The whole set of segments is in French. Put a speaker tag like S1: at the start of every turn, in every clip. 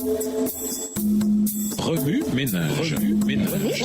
S1: Remue ménage. Remue ménage.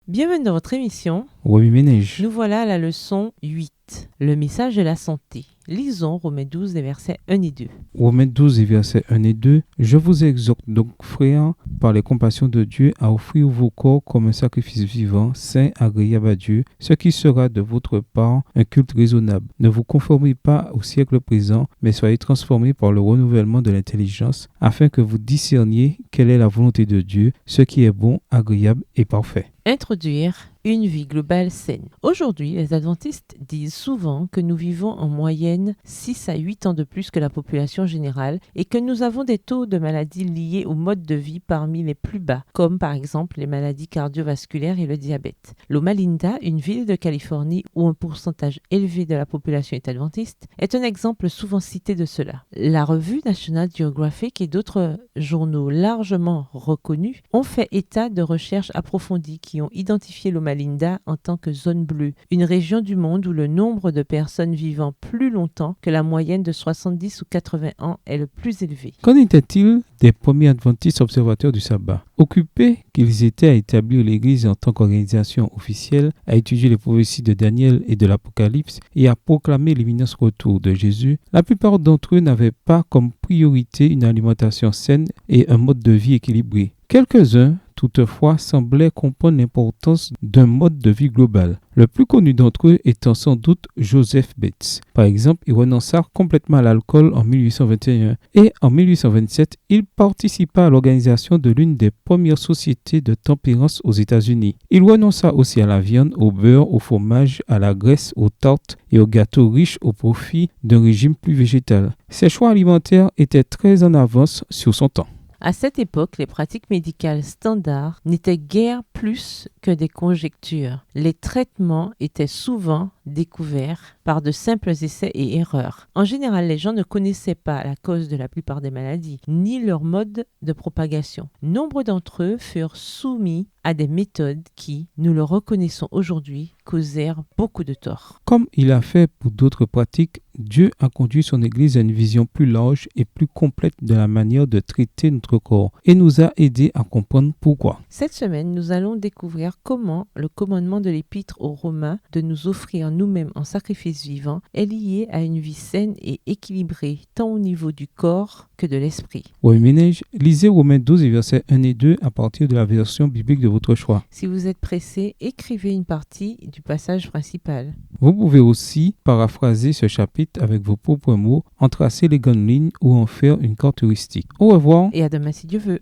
S2: Bienvenue dans votre émission.
S3: Remue ménage.
S2: Nous voilà à la leçon 8, le message de la santé. Lisons Romains 12, les versets 1 et 2.
S3: Romains 12 et versets 1 et 2. Je vous exhorte donc, frères, par les compassions de Dieu, à offrir vos corps comme un sacrifice vivant, saint, agréable à Dieu, ce qui sera de votre part un culte raisonnable. Ne vous conformez pas au siècle présent, mais soyez transformés par le renouvellement de l'intelligence, afin que vous discerniez quelle est la volonté de Dieu, ce qui est bon, agréable et parfait.
S2: Introduire une vie globale saine. Aujourd'hui, les adventistes disent souvent que nous vivons en moyenne 6 à 8 ans de plus que la population générale et que nous avons des taux de maladies liés au mode de vie parmi les plus bas, comme par exemple les maladies cardiovasculaires et le diabète. Loma Linda, une ville de Californie où un pourcentage élevé de la population est adventiste, est un exemple souvent cité de cela. La revue National Geographic et d'autres journaux largement reconnus ont fait état de recherches approfondies qui ont identifié Loma Linda en tant que zone bleue, une région du monde où le nombre de personnes vivant plus longtemps que la moyenne de 70 ou 80 ans est le plus élevé.
S3: Qu'en était-il des premiers adventistes observateurs du sabbat? Occupés qu'ils étaient à établir l'Église en tant qu'organisation officielle, à étudier les prophéties de Daniel et de l'Apocalypse et à proclamer l'imminent retour de Jésus, la plupart d'entre eux n'avaient pas comme priorité une alimentation saine et un mode de vie équilibré. Quelques-uns, toutefois, semblaient comprendre l'importance d'un mode de vie global. Le plus connu d'entre eux étant sans doute Joseph Bates. Par exemple, il renonça complètement à l'alcool en 1821 et en 1827, il participa à l'organisation de l'une des premières sociétés de tempérance aux États-Unis. Il renonça aussi à la viande, au beurre, au fromage, à la graisse, aux tartes et aux gâteaux riches au profit d'un régime plus végétal. Ses choix alimentaires étaient très en avance sur son temps.
S2: À cette époque, les pratiques médicales standards n'étaient guère plus que des conjectures. Les traitements étaient souvent découverts par de simples essais et erreurs. En général, les gens ne connaissaient pas la cause de la plupart des maladies, ni leur mode de propagation. Nombre d'entre eux furent soumis à des méthodes qui, nous le reconnaissons aujourd'hui, causèrent beaucoup de tort.
S3: Comme il a fait pour d'autres pratiques, Dieu a conduit son Église à une vision plus large et plus complète de la manière de traiter notre corps et nous a aidés à comprendre pourquoi.
S2: Cette semaine, nous allons découvrir comment le commandement de l'Épître aux Romains de nous offrir nous-mêmes en sacrifice vivant est lié à une vie saine et équilibrée, tant au niveau du corps que de l'esprit.
S3: Remue ménage, lisez Romains 12 et versets 1 et 2 à partir de la version biblique de votre choix.
S2: Si vous êtes pressé, écrivez une partie du passage principal.
S3: Vous pouvez aussi paraphraser ce chapitre avec vos propres mots, en tracer les grandes lignes ou en faire une carte heuristique. Au revoir.
S2: Et à demain si Dieu veut.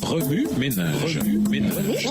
S1: Remue ménage. Remue ménage.